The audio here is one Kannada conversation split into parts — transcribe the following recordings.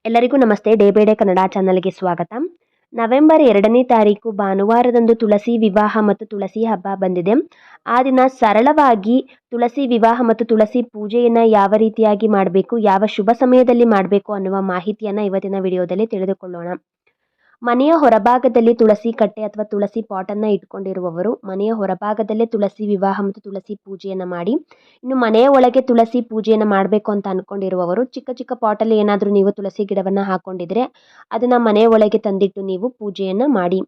ಎಲ್ಲರಿಗೂ ನಮಸ್ತೆ. ಡೇ ಬೈ ಡೇ ಕನ್ನಡ ಚಾನಲ್ಗೆ ಸ್ವಾಗತ. ನವೆಂಬರ್ 2ನೇ ತಾರೀಕು ಭಾನುವಾರದಂದು ತುಳಸಿ ವಿವಾಹ ಮತ್ತು ತುಳಸಿ ಹಬ್ಬ ಬಂದಿದೆ. ಆ ದಿನ ಸರಳವಾಗಿ ತುಳಸಿ ವಿವಾಹ ಮತ್ತು ತುಳಸಿ ಪೂಜೆಯನ್ನು ಯಾವ ರೀತಿಯಾಗಿ ಮಾಡಬೇಕು, ಯಾವ ಶುಭ ಸಮಯದಲ್ಲಿ ಮಾಡಬೇಕು ಅನ್ನುವ ಮಾಹಿತಿಯನ್ನು ಇವತ್ತಿನ ವಿಡಿಯೋದಲ್ಲಿ ತಿಳಿದುಕೊಳ್ಳೋಣ. ಮನೆಯ ಹೊರಭಾಗದಲ್ಲಿ ತುಳಸಿ ಕಟ್ಟೆ ಅಥವಾ ತುಳಸಿ ಪಾಟನ್ನು ಇಟ್ಕೊಂಡಿರುವವರು ಮನೆಯ ಹೊರಭಾಗದಲ್ಲೇ ತುಳಸಿ ವಿವಾಹ ಮತ್ತು ತುಳಸಿ ಪೂಜೆಯನ್ನು ಮಾಡಿ, ಇನ್ನು ಮನೆಯ ಒಳಗೆ ತುಳಸಿ ಪೂಜೆಯನ್ನು ಮಾಡಬೇಕು ಅಂತ ಅಂದ್ಕೊಂಡಿರುವವರು ಚಿಕ್ಕ ಚಿಕ್ಕ ಪಾಟಲ್ಲಿ ಏನಾದರೂ ನೀವು ತುಳಸಿ ಗಿಡವನ್ನು ಹಾಕ್ಕೊಂಡಿದ್ರೆ ಅದನ್ನು ಮನೆಯ ಒಳಗೆ ತಂದಿಟ್ಟು ನೀವು ಪೂಜೆಯನ್ನು ಮಾಡಿ.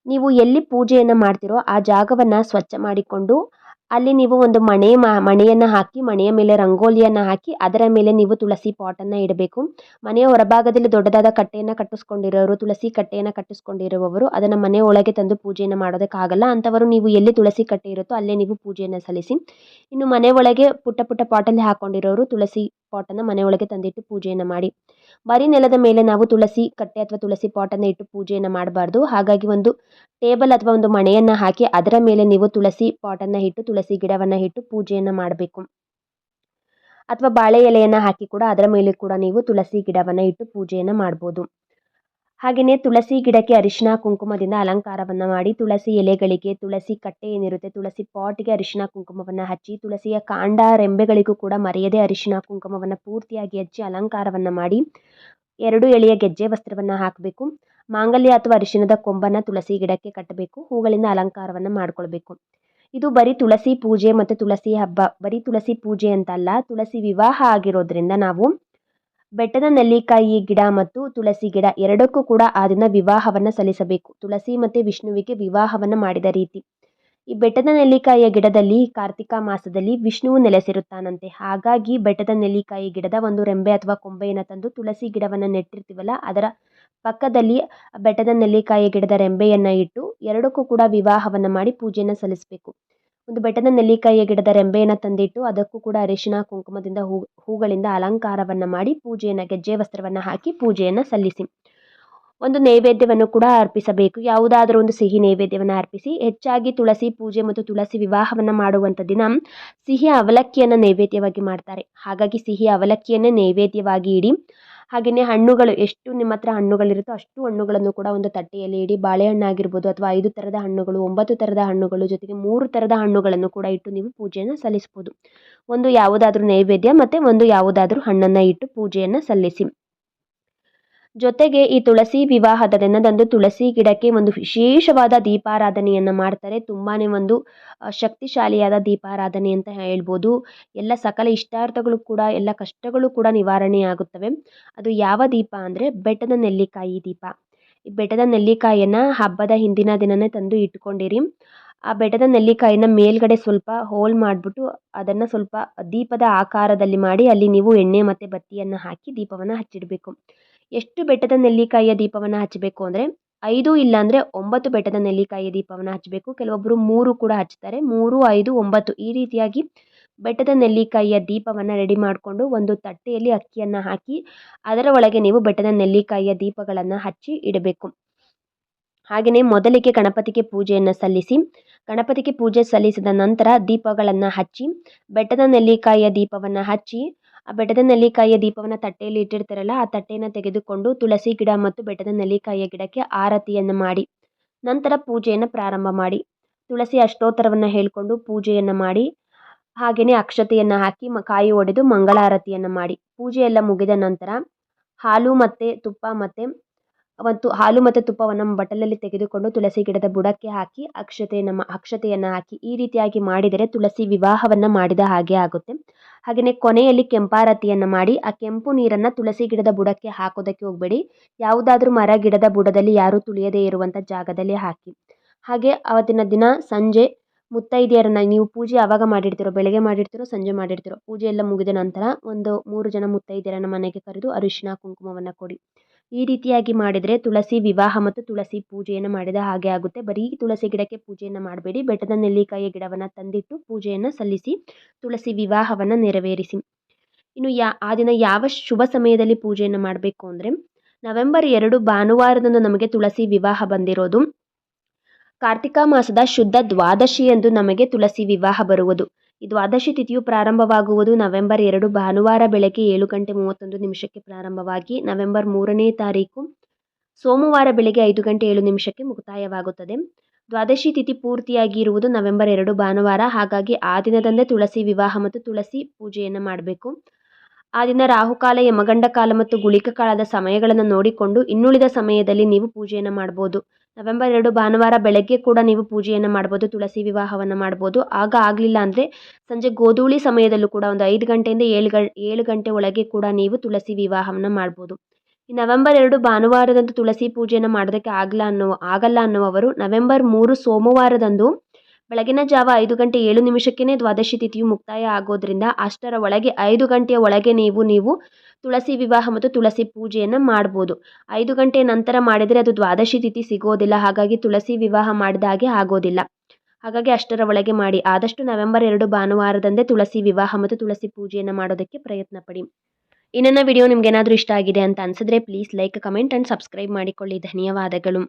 ನೀವು ಎಲ್ಲಿ ಪೂಜೆಯನ್ನು ಮಾಡ್ತಿರೋ ಆ ಜಾಗವನ್ನು ಸ್ವಚ್ಛ ಮಾಡಿಕೊಂಡು ಅಲ್ಲಿ ನೀವು ಒಂದು ಮಣೆಯನ್ನು ಹಾಕಿ, ಮಣೆಯ ಮೇಲೆ ರಂಗೋಲಿಯನ್ನು ಹಾಕಿ ಅದರ ಮೇಲೆ ನೀವು ತುಳಸಿ ಪಾಟನ್ನು ಇಡಬೇಕು. ಮನೆಯ ಹೊರಭಾಗದಲ್ಲಿ ದೊಡ್ಡದಾದ ಕಟ್ಟೆಯನ್ನು ಕಟ್ಟಿಸ್ಕೊಂಡಿರೋರು, ತುಳಸಿ ಕಟ್ಟೆಯನ್ನು ಕಟ್ಟಿಸ್ಕೊಂಡಿರುವವರು ಅದನ್ನು ಮನೆಯ ಒಳಗೆ ತಂದು ಪೂಜೆಯನ್ನು ಮಾಡೋದಕ್ಕಾಗಲ್ಲ. ಅಂಥವರು ನೀವು ಎಲ್ಲಿ ತುಳಸಿ ಕಟ್ಟೆ ಇರುತ್ತೋ ಅಲ್ಲೇ ನೀವು ಪೂಜೆಯನ್ನು ಸಲ್ಲಿಸಿ. ಇನ್ನು ಮನೆ ಒಳಗೆ ಪುಟ್ಟ ಪುಟ್ಟ ಪಾಟಲ್ಲಿ ಹಾಕೊಂಡಿರೋರು ತುಳಸಿ ಪಾಟನ್ನು ಮನೆ ಒಳಗೆ ತಂದಿಟ್ಟು ಪೂಜೆಯನ್ನು ಮಾಡಿ. ಬರೀ ನೆಲದ ಮೇಲೆ ನಾವು ತುಳಸಿ ಕಟ್ಟೆ ಅಥವಾ ತುಳಸಿ ಪಾಟನ್ನು ಇಟ್ಟು ಪೂಜೆಯನ್ನು ಮಾಡಬಾರ್ದು. ಹಾಗಾಗಿ ಒಂದು ಟೇಬಲ್ ಅಥವಾ ಒಂದು ಮಣೆಯನ್ನು ಹಾಕಿ ಅದರ ಮೇಲೆ ನೀವು ತುಳಸಿ ಪಾಟನ್ನು ಇಟ್ಟು ತುಳಸಿ ಗಿಡವನ್ನು ಇಟ್ಟು ಪೂಜೆಯನ್ನು ಮಾಡಬೇಕು. ಅಥವಾ ಬಾಳೆ ಎಲೆಯನ್ನು ಹಾಕಿ ಕೂಡ ಅದರ ಮೇಲೆ ಕೂಡ ನೀವು ತುಳಸಿ ಗಿಡವನ್ನು ಇಟ್ಟು ಪೂಜೆಯನ್ನು ಮಾಡ್ಬೋದು. ಹಾಗೆಯೇ ತುಳಸಿ ಗಿಡಕ್ಕೆ ಅರಿಶಿನ ಕುಂಕುಮದಿಂದ ಅಲಂಕಾರವನ್ನು ಮಾಡಿ, ತುಳಸಿ ಎಲೆಗಳಿಗೆ, ತುಳಸಿ ಕಟ್ಟೆ ಏನಿರುತ್ತೆ ತುಳಸಿ ಪಾಟ್ಗೆ ಅರಿಶಿನ ಕುಂಕುಮವನ್ನು ಹಚ್ಚಿ, ತುಳಸಿಯ ಕಾಂಡ ರೆಂಬೆಗಳಿಗೂ ಕೂಡ ಮರೆಯದೆ ಅರಿಶಿನ ಕುಂಕುಮವನ್ನು ಪೂರ್ತಿಯಾಗಿ ಹಚ್ಚಿ ಅಲಂಕಾರವನ್ನು ಮಾಡಿ, 2 ಎಳೆಯ ಗೆಜ್ಜೆ ವಸ್ತ್ರವನ್ನು ಹಾಕಬೇಕು. ಮಾಂಗಲ್ಯ ಅಥವಾ ಅರಿಶಿನದ ಕೊಂಬನ್ನು ತುಳಸಿ ಗಿಡಕ್ಕೆ ಕಟ್ಟಬೇಕು. ಹೂಗಳಿಂದ ಅಲಂಕಾರವನ್ನು ಮಾಡಿಕೊಳ್ಬೇಕು. ಇದು ಬರೀ ತುಳಸಿ ಪೂಜೆ ಮತ್ತು ತುಳಸಿ ಹಬ್ಬ, ಬರೀ ತುಳಸಿ ಪೂಜೆ ಅಂತಲ್ಲ, ತುಳಸಿ ವಿವಾಹ ಆಗಿರೋದ್ರಿಂದ ನಾವು ಬೆಟ್ಟದ ನೆಲ್ಲಿಕಾಯಿ ಗಿಡ ಮತ್ತು ತುಳಸಿ ಗಿಡ ಎರಡಕ್ಕೂ ಕೂಡ ಆ ದಿನ ವಿವಾಹವನ್ನು ಸಲ್ಲಿಸಬೇಕು. ತುಳಸಿ ಮತ್ತು ವಿಷ್ಣುವಿಗೆ ವಿವಾಹವನ್ನು ಮಾಡಿದ ರೀತಿ. ಈ ಬೆಟ್ಟದ ನೆಲ್ಲಿಕಾಯಿಯ ಗಿಡದಲ್ಲಿ ಕಾರ್ತಿಕ ಮಾಸದಲ್ಲಿ ವಿಷ್ಣುವು ನೆಲೆಸಿರುತ್ತಾನಂತೆ. ಹಾಗಾಗಿ ಬೆಟ್ಟದ ನೆಲ್ಲಿಕಾಯಿ ಗಿಡದ ಒಂದು ರೆಂಬೆ ಅಥವಾ ಕೊಂಬೆಯನ್ನು ತಂದು ತುಳಸಿ ಗಿಡವನ್ನು ನೆಟ್ಟಿರ್ತೀವಲ್ಲ ಅದರ ಪಕ್ಕದಲ್ಲಿ ಬೆಟ್ಟದ ನೆಲ್ಲಿಕಾಯಿ ಗಿಡದ ರೆಂಬೆಯನ್ನು ಇಟ್ಟು ಎರಡಕ್ಕೂ ಕೂಡ ವಿವಾಹವನ್ನು ಮಾಡಿ ಪೂಜೆಯನ್ನು ಸಲ್ಲಿಸಬೇಕು. ಒಂದು ಬೆಟ್ಟದ ನೆಲ್ಲಿಕಾಯಿಯ ಗಿಡದ ರೆಂಬೆಯನ್ನು ತಂದಿಟ್ಟು ಅದಕ್ಕೂ ಕೂಡ ಅರಿಶಿನ ಕುಂಕುಮದಿಂದ ಹೂಗಳಿಂದ ಅಲಂಕಾರವನ್ನು ಮಾಡಿ ಪೂಜೆಯನ್ನು, ಗೆಜ್ಜೆ ವಸ್ತ್ರವನ್ನು ಹಾಕಿ ಪೂಜೆಯನ್ನು ಸಲ್ಲಿಸಿ. ಒಂದು ನೈವೇದ್ಯವನ್ನು ಕೂಡ ಅರ್ಪಿಸಬೇಕು. ಯಾವುದಾದರೂ ಒಂದು ಸಿಹಿ ನೈವೇದ್ಯವನ್ನು ಅರ್ಪಿಸಿ. ಹೆಚ್ಚಾಗಿ ತುಳಸಿ ಪೂಜೆ ಮತ್ತು ತುಳಸಿ ವಿವಾಹವನ್ನು ಮಾಡುವಂಥ ದಿನ ಸಿಹಿ ಅವಲಕ್ಕಿಯನ್ನು ನೈವೇದ್ಯವಾಗಿ ಮಾಡ್ತಾರೆ. ಹಾಗಾಗಿ ಸಿಹಿ ಅವಲಕ್ಕಿಯನ್ನೇ ನೈವೇದ್ಯವಾಗಿ ಇಡಿ. ಹಾಗೆಯೇ ಹಣ್ಣುಗಳು, ಎಷ್ಟು ನಿಮ್ಮ ಹತ್ರ ಹಣ್ಣುಗಳಿರುತ್ತೋ ಅಷ್ಟು ಹಣ್ಣುಗಳನ್ನು ಕೂಡ ಒಂದು ತಟ್ಟೆಯಲ್ಲಿ ಇಡಿ. ಬಾಳೆಹಣ್ಣಾಗಿರ್ಬೋದು ಅಥವಾ 5 ಥರದ ಹಣ್ಣುಗಳು, 9 ಥರದ ಹಣ್ಣುಗಳು, ಜೊತೆಗೆ 3 ಥರದ ಹಣ್ಣುಗಳನ್ನು ಕೂಡ ಇಟ್ಟು ನೀವು ಪೂಜೆಯನ್ನು ಸಲ್ಲಿಸ್ಬೋದು. ಒಂದು ಯಾವುದಾದ್ರೂ ನೈವೇದ್ಯ ಮತ್ತು ಒಂದು ಯಾವುದಾದ್ರೂ ಹಣ್ಣನ್ನು ಇಟ್ಟು ಪೂಜೆಯನ್ನು ಸಲ್ಲಿಸಿ. ಜೊತೆಗೆ ಈ ತುಳಸಿ ವಿವಾಹದ ದಿನದಂದು ತುಳಸಿ ಗಿಡಕ್ಕೆ ಒಂದು ವಿಶೇಷವಾದ ದೀಪಾರಾಧನೆಯನ್ನು ಮಾಡ್ತಾರೆ. ತುಂಬಾ ಒಂದು ಶಕ್ತಿಶಾಲಿಯಾದ ದೀಪಾರಾಧನೆ ಅಂತ ಹೇಳ್ಬೋದು. ಎಲ್ಲ ಸಕಲ ಇಷ್ಟಾರ್ಥಗಳು ಕೂಡ, ಎಲ್ಲ ಕಷ್ಟಗಳು ಕೂಡ ನಿವಾರಣೆಯಾಗುತ್ತವೆ. ಅದು ಯಾವ ದೀಪ ಅಂದರೆ ಬೆಟ್ಟದ ನೆಲ್ಲಿಕಾಯಿ ದೀಪ. ಈ ಬೆಟ್ಟದ ನೆಲ್ಲಿಕಾಯಿಯನ್ನು ಹಬ್ಬದ ಹಿಂದಿನ ದಿನವೇ ತಂದು ಇಟ್ಕೊಂಡಿರಿ. ಆ ಬೆಟ್ಟದ ನೆಲ್ಲಿಕಾಯಿನ ಮೇಲ್ಗಡೆ ಸ್ವಲ್ಪ ಹೋಲ್ ಮಾಡಿಬಿಟ್ಟು ಅದನ್ನು ಸ್ವಲ್ಪ ದೀಪದ ಆಕಾರದಲ್ಲಿ ಮಾಡಿ ಅಲ್ಲಿ ನೀವು ಎಣ್ಣೆ ಮತ್ತು ಬತ್ತಿಯನ್ನು ಹಾಕಿ ದೀಪವನ್ನು ಹಚ್ಚಿಡಬೇಕು. ಎಷ್ಟು ಬೆಟ್ಟದ ನೆಲ್ಲಿಕಾಯಿಯ ದೀಪವನ್ನು ಹಚ್ಚಬೇಕು ಅಂದರೆ 5 ಇಲ್ಲಾಂದರೆ 9 ಬೆಟ್ಟದ ನೆಲ್ಲಿಕಾಯಿಯ ದೀಪವನ್ನು ಹಚ್ಚಬೇಕು. ಕೆಲವೊಬ್ಬರು 3 ಕೂಡ ಹಚ್ತಾರೆ. 3, 5, 9 ಈ ರೀತಿಯಾಗಿ ಬೆಟ್ಟದ ನೆಲ್ಲಿಕಾಯಿಯ ದೀಪವನ್ನು ರೆಡಿ ಮಾಡಿಕೊಂಡು ಒಂದು ತಟ್ಟೆಯಲ್ಲಿ ಅಕ್ಕಿಯನ್ನು ಹಾಕಿ ಅದರ ಒಳಗೆ ನೀವು ಬೆಟ್ಟದ ನೆಲ್ಲಿಕಾಯಿಯ ದೀಪಗಳನ್ನು ಹಚ್ಚಿ ಇಡಬೇಕು. ಹಾಗೆಯೇ ಮೊದಲಿಗೆ ಗಣಪತಿಗೆ ಪೂಜೆಯನ್ನು ಸಲ್ಲಿಸಿ, ಗಣಪತಿಗೆ ಪೂಜೆ ಸಲ್ಲಿಸಿದ ನಂತರ ದೀಪಗಳನ್ನು ಹಚ್ಚಿ, ಬೆಟ್ಟದ ನೆಲ್ಲಿಕಾಯಿಯ ದೀಪವನ್ನು ಹಚ್ಚಿ, ಆ ಬೆಟ್ಟದ ನೆಲ್ಲಿಕಾಯಿಯ ದೀಪವನ್ನು ತಟ್ಟೆಯಲ್ಲಿ ಇಟ್ಟಿರ್ತಾರಲ್ಲ ಆ ತಟ್ಟೆಯನ್ನು ತೆಗೆದುಕೊಂಡು ತುಳಸಿ ಗಿಡ ಮತ್ತು ಬೆಟ್ಟದ ನೆಲ್ಲಿಕಾಯಿಯ ಗಿಡಕ್ಕೆ ಆರತಿಯನ್ನು ಮಾಡಿ ನಂತರ ಪೂಜೆಯನ್ನು ಪ್ರಾರಂಭ ಮಾಡಿ. ತುಳಸಿ ಅಷ್ಟೋತ್ತರವನ್ನು ಹೇಳಿಕೊಂಡು ಪೂಜೆಯನ್ನು ಮಾಡಿ, ಹಾಗೆಯೇ ಅಕ್ಷತೆಯನ್ನು ಹಾಕಿ ಕಾಯಿ ಒಡೆದು ಮಂಗಳಾರತಿಯನ್ನು ಮಾಡಿ. ಪೂಜೆ ಎಲ್ಲ ಮುಗಿದ ನಂತರ ಹಾಲು ಮತ್ತು ತುಪ್ಪವನ್ನು ಬಟ್ಟಲಲ್ಲಿ ತೆಗೆದುಕೊಂಡು ತುಳಸಿ ಗಿಡದ ಬುಡಕ್ಕೆ ಹಾಕಿ ಅಕ್ಷತೆಯನ್ನು ಹಾಕಿ ಈ ರೀತಿಯಾಗಿ ಮಾಡಿದರೆ ತುಳಸಿ ವಿವಾಹವನ್ನು ಮಾಡಿದ ಹಾಗೆ ಆಗುತ್ತೆ. ಹಾಗೆಯೇ ಕೊನೆಯಲ್ಲಿ ಕೆಂಪಾರತಿಯನ್ನು ಮಾಡಿ ಆ ಕೆಂಪು ನೀರನ್ನು ತುಳಸಿ ಗಿಡದ ಬುಡಕ್ಕೆ ಹಾಕೋದಕ್ಕೆ ಹೋಗಬೇಡಿ. ಯಾವುದಾದ್ರೂ ಮರ ಗಿಡದ ಬುಡದಲ್ಲಿ ಯಾರೂ ತುಳಿಯದೇ ಇರುವಂಥ ಜಾಗದಲ್ಲಿ ಹಾಕಿ. ಹಾಗೆ ಆವತ್ತಿನ ದಿನ ಸಂಜೆ ಮುತ್ತೈದೆಯರನ್ನು, ನೀವು ಪೂಜೆ ಯಾವಾಗ ಮಾಡಿರ್ತೀರೋ, ಬೆಳಗ್ಗೆ ಮಾಡಿರ್ತೀರೋ ಸಂಜೆ ಮಾಡಿರ್ತೀರೋ, ಪೂಜೆ ಎಲ್ಲ ಮುಗಿದ ನಂತರ ಒಂದು 3 ಜನ ಮುತ್ತೈದೆಯರನ್ನು ಮನೆಗೆ ಕರೆದು ಅರಿಶಿನ ಕುಂಕುಮವನ್ನು ಕೊಡಿ. ಈ ರೀತಿಯಾಗಿ ಮಾಡಿದರೆ ತುಳಸಿ ವಿವಾಹ ಮತ್ತು ತುಳಸಿ ಪೂಜೆಯನ್ನು ಮಾಡಿದ ಹಾಗೆ ಆಗುತ್ತೆ. ಬರೀ ತುಳಸಿ ಗಿಡಕ್ಕೆ ಪೂಜೆಯನ್ನು ಮಾಡಬೇಡಿ, ಬೆಟ್ಟದ ನೆಲ್ಲಿಕಾಯಿಯ ಗಿಡವನ್ನು ತಂದಿಟ್ಟು ಪೂಜೆಯನ್ನು ಸಲ್ಲಿಸಿ ತುಳಸಿ ವಿವಾಹವನ್ನು ನೆರವೇರಿಸಿ. ಇನ್ನು ಆ ದಿನ ಯಾವ ಶುಭ ಸಮಯದಲ್ಲಿ ಪೂಜೆಯನ್ನು ಮಾಡಬೇಕು ಅಂದರೆ, ನವೆಂಬರ್ 2 ಭಾನುವಾರದಂದು ನಮಗೆ ತುಳಸಿ ವಿವಾಹ ಬಂದಿರೋದು. ಕಾರ್ತಿಕ ಮಾಸದ ಶುದ್ಧ ದ್ವಾದಶಿಯಂದು ನಮಗೆ ತುಳಸಿ ವಿವಾಹ ಬರುವುದು. ಈ ದ್ವಾದಶಿ ತಿಥಿಯು ಪ್ರಾರಂಭವಾಗುವುದು ನವೆಂಬರ್ 2 ಭಾನುವಾರ ಬೆಳಗ್ಗೆ 7:31 ಪ್ರಾರಂಭವಾಗಿ ನವೆಂಬರ್ 3ನೇ ತಾರೀಕು ಸೋಮವಾರ ಬೆಳಗ್ಗೆ 5:07 ಮುಕ್ತಾಯವಾಗುತ್ತದೆ. ದ್ವಾದಶಿ ತಿಥಿ ಪೂರ್ತಿಯಾಗಿ ಇರುವುದು ನವೆಂಬರ್ 2 ಭಾನುವಾರ. ಹಾಗಾಗಿ ಆ ದಿನದಂದೇ ತುಳಸಿ ವಿವಾಹ ಮತ್ತು ತುಳಸಿ ಪೂಜೆಯನ್ನು ಮಾಡಬೇಕು. ಆ ದಿನ ರಾಹುಕಾಲ, ಯಮಗಂಡ ಕಾಲ ಮತ್ತು ಗುಳಿಕ ಕಾಲದ ಸಮಯಗಳನ್ನು ನೋಡಿಕೊಂಡು ಇನ್ನುಳಿದ ಸಮಯದಲ್ಲಿ ನೀವು ಪೂಜೆಯನ್ನು ಮಾಡ್ಬೋದು. ನವೆಂಬರ್ 2 ಭಾನುವಾರ ಬೆಳಗ್ಗೆ ಕೂಡ ನೀವು ಪೂಜೆಯನ್ನು ಮಾಡ್ಬೋದು, ತುಳಸಿ ವಿವಾಹವನ್ನು ಮಾಡ್ಬೋದು. ಆಗ ಆಗಲಿಲ್ಲ ಅಂದರೆ ಸಂಜೆ ಗೋಧೂಳಿ ಸಮಯದಲ್ಲೂ ಕೂಡ ಒಂದು 5 ಗಂಟೆಯಿಂದ 7 ಗಂಟೆ ಒಳಗೆ ಕೂಡ ನೀವು ತುಳಸಿ ವಿವಾಹವನ್ನು ಮಾಡ್ಬೋದು. ಈ ನವೆಂಬರ್ 2 ಭಾನುವಾರದಂದು ತುಳಸಿ ಪೂಜೆಯನ್ನು ಮಾಡೋದಕ್ಕೆ ಆಗಲ್ಲ ಅನ್ನುವವರು ನವೆಂಬರ್ 3 ಸೋಮವಾರದಂದು ಬೆಳಗಿನ ಜಾವ 5:07 ದ್ವಾದಶಿ ತಿಥಿಯು ಮುಕ್ತಾಯ ಆಗೋದ್ರಿಂದ ಅಷ್ಟರ ಒಳಗೆ 5 ಗಂಟೆಯ ಒಳಗೆ ನೀವು ತುಳಸಿ ವಿವಾಹ ಮತ್ತು ತುಳಸಿ ಪೂಜೆಯನ್ನು ಮಾಡ್ಬೋದು. 5 ಗಂಟೆ ನಂತರ ಮಾಡಿದರೆ ಅದು ದ್ವಾದಶಿ ತಿಥಿ ಸಿಗೋದಿಲ್ಲ. ಹಾಗಾಗಿ ತುಳಸಿ ವಿವಾಹ ಮಾಡಿದ ಹಾಗೆ ಆಗೋದಿಲ್ಲ. ಹಾಗಾಗಿ ಅಷ್ಟರ ಒಳಗೆ ಮಾಡಿ. ಆದಷ್ಟು ನವೆಂಬರ್ 2 ಭಾನುವಾರದಂದೇ ತುಳಸಿ ವಿವಾಹ ಮತ್ತು ತುಳಸಿ ಪೂಜೆಯನ್ನು ಮಾಡೋದಕ್ಕೆ ಪ್ರಯತ್ನ ಪಡಿ. ಈ ನನ್ನ ವಿಡಿಯೋ ನಿಮ್ಗೆ ಏನಾದರೂ ಇಷ್ಟ ಆಗಿದೆ ಅಂತ ಅನ್ಸಿದ್ರೆ please like, comment and subscribe ಮಾಡಿಕೊಳ್ಳಿ. ಧನ್ಯವಾದಗಳು.